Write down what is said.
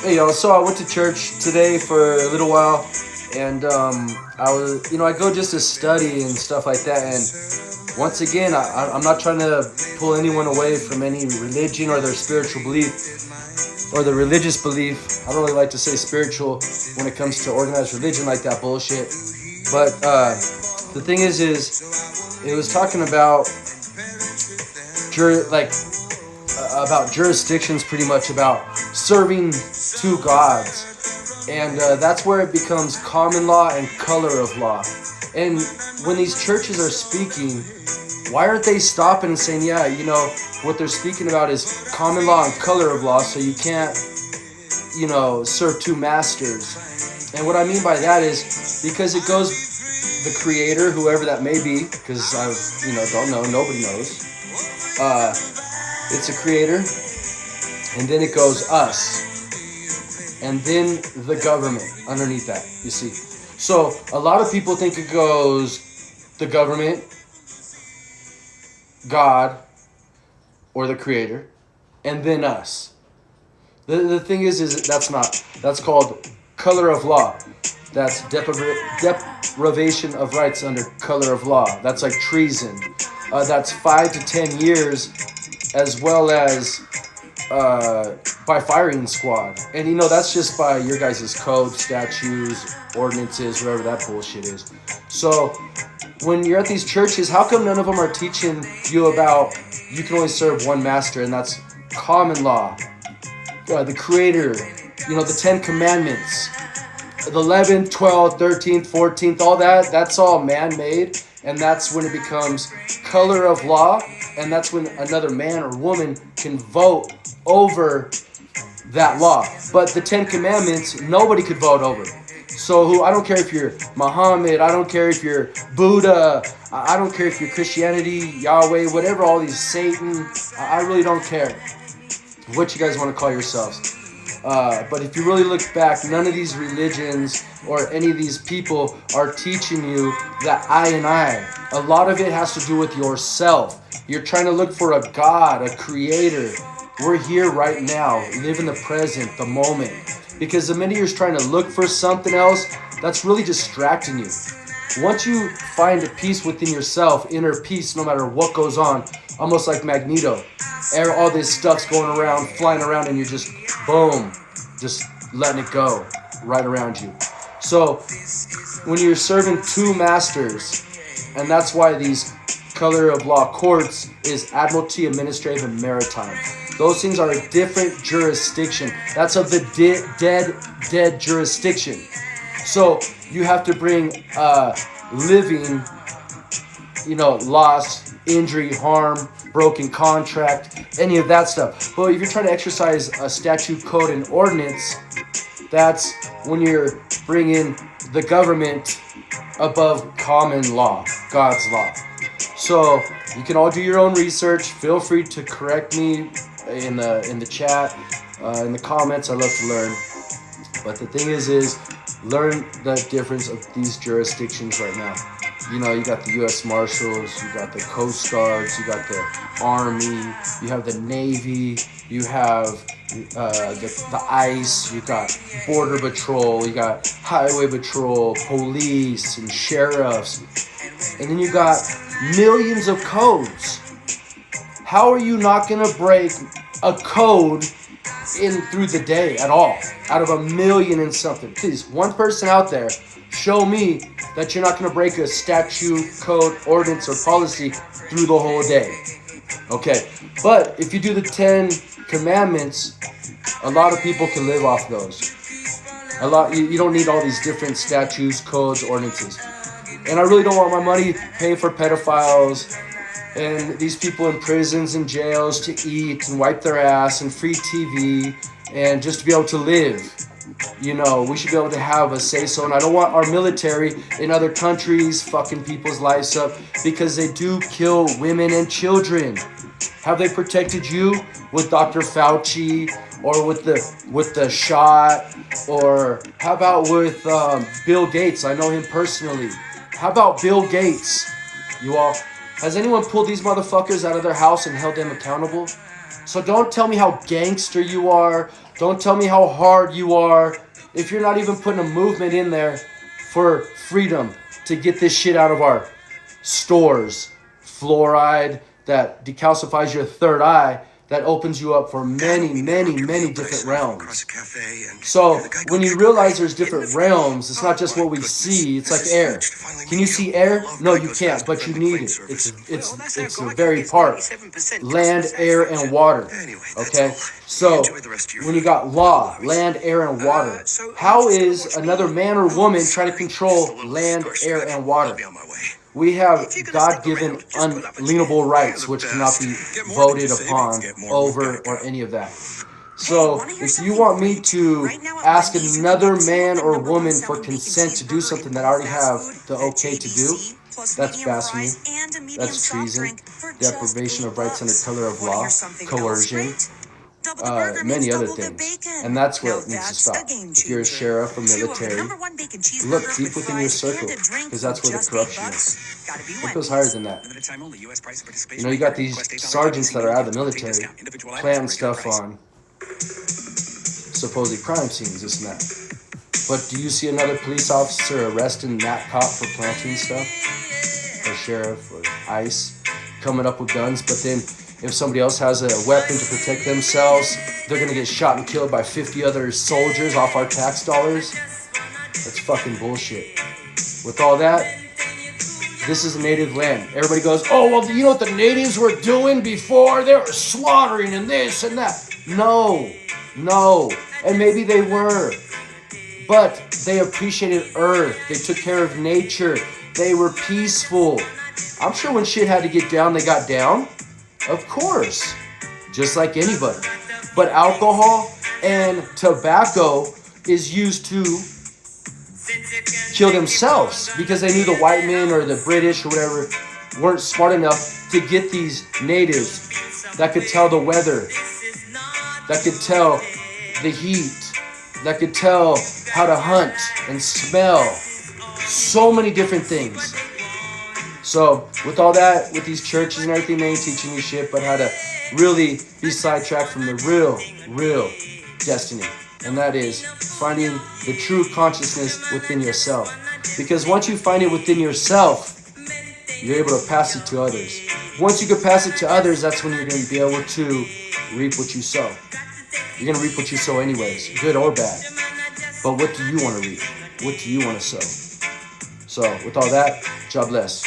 Hey y'all, so I went to church today for a little while, and I was, I go just to study and stuff like that. And once again, I'm not trying to pull anyone away from any religion or their spiritual belief or the religious belief. I don't really like to say spiritual when it comes to organized religion like that bullshit. But the thing is it was talking about about jurisdictions, pretty much about serving two gods, and that's where it becomes common law and color of law. And when these churches are speaking, why aren't they stopping and saying, yeah, what they're speaking about is common law and color of law, so you can't, serve two masters. And what I mean by that is because it goes the creator, whoever that may be, because I don't know, nobody knows. It's a creator, and then it goes us, and then the government underneath that, you see. So a lot of people think it goes the government, God, or the creator, and then us. The thing is that's called color of law. That's deprivation of rights under color of law. That's like treason. That's 5 to 10 years, as well as by firing squad. And that's just by your guys' code, statutes, ordinances, whatever that bullshit is. So when you're at these churches, how come none of them are teaching you about you can only serve one master, and that's common law, the creator, the 10 commandments, the 11th, 12th, 13th, 14th, all that's all man-made, and that's when it becomes color of law, and that's when another man or woman can vote over that law. But the 10 commandments, nobody could vote over. So I don't care if you're Muhammad, I don't care if you're Buddha, I don't care if you're Christianity, Yahweh, whatever, all these Satan, I really don't care what you guys want to call yourselves. But if you really look back, none of these religions or any of these people are teaching you that I and I. A lot of it has to do with yourself. You're trying to look for a God, a creator. We're here right now. Live in the present, the moment. Because the minute you're trying to look for something else, that's really distracting you. Once you find a peace within yourself, inner peace, no matter what goes on, almost like Magneto, all this stuff's going around, flying around, and you're just, boom, just letting it go right around you. So when you're serving two masters, and that's why these color of law courts is admiralty, administrative, and maritime. Those things are a different jurisdiction. That's of the dead jurisdiction. So you have to bring living, loss, injury, harm, broken contract, any of that stuff. But if you're trying to exercise a statute, code, and ordinance, that's when you're bringing the government above common law, God's law. So you can all do your own research. Feel free to correct me in the chat, in the comments. I love to learn. But the thing is learn the difference of these jurisdictions right now. You got the U.S. Marshals, you got the Coast Guards, you got the Army, you have the Navy, you have the ICE, you got Border Patrol, you got Highway Patrol, police, and sheriffs. And then you got millions of codes. How are you not going to break a code through the day at all? Out of 1 million and something. Please, one person out there, show me that you're not going to break a statute, code, ordinance, or policy through the whole day. Okay, but if you do the 10 commandments, a lot of people can live off those. You don't need all these different statutes, codes, ordinances. And I really don't want my money paying for pedophiles and these people in prisons and jails to eat and wipe their ass and free TV and just to be able to live. We should be able to have a say-so. And I don't want our military in other countries fucking people's lives up because they do kill women and children. Have they protected you with Dr. Fauci or with the shot? Or how about with Bill Gates? I know him personally. How about Bill Gates? Has anyone pulled these motherfuckers out of their house and held them accountable? So don't tell me how gangster you are. Don't tell me how hard you are. If you're not even putting a movement in there for freedom to get this shit out of our stores. Fluoride that decalcifies your third eye, that opens you up for many different realms. So when you realize there's different realms, it's not just what we see. It's like air. Can you see air? No, you can't, but you need it. It's a very part. Land, air, and water. Okay? So when you got law, land, air, and water, how is another man or woman trying to control land, air, and water? We have God-given unalienable rights, which cannot be voted upon over or any of that. So if you want me to ask another man or woman for consent to do something that I already have the okay to do, that's blasphemy, that's treason, deprivation of rights under color of law, coercion, many other things. And that's where it needs to stop. If you're a sheriff or military, look deep within your circle, because that's where the corruption is. It goes higher than that. You know, you got these sergeants that are out of the military planting stuff on supposed crime scenes, this and that. But do you see another police officer arresting that cop for planting stuff? Or sheriff or ICE coming up with guns, but then if somebody else has a weapon to protect themselves, they're going to get shot and killed by 50 other soldiers off our tax dollars? That's fucking bullshit. With all that, this is a native land. Everybody goes, oh, well, you know what the natives were doing before? They were slaughtering and this and that. No. And maybe they were. But they appreciated Earth. They took care of nature. They were peaceful. I'm sure when shit had to get down, they got down. Of course. Just like anybody. But alcohol and tobacco is used to kill themselves because they knew the white men or the British or whatever weren't smart enough to get these natives that could tell the weather, that could tell the heat, that could tell how to hunt and smell. So many different things. So with all that, with these churches and everything, they ain't teaching you shit but how to really be sidetracked from the real destiny. And that is finding the true consciousness within yourself. Because once you find it within yourself, you're able to pass it to others. Once you can pass it to others, that's when you're going to be able to reap what you sow. You're going to reap what you sow anyways, good or bad. But what do you want to reap? What do you want to sow? So with all that, God bless.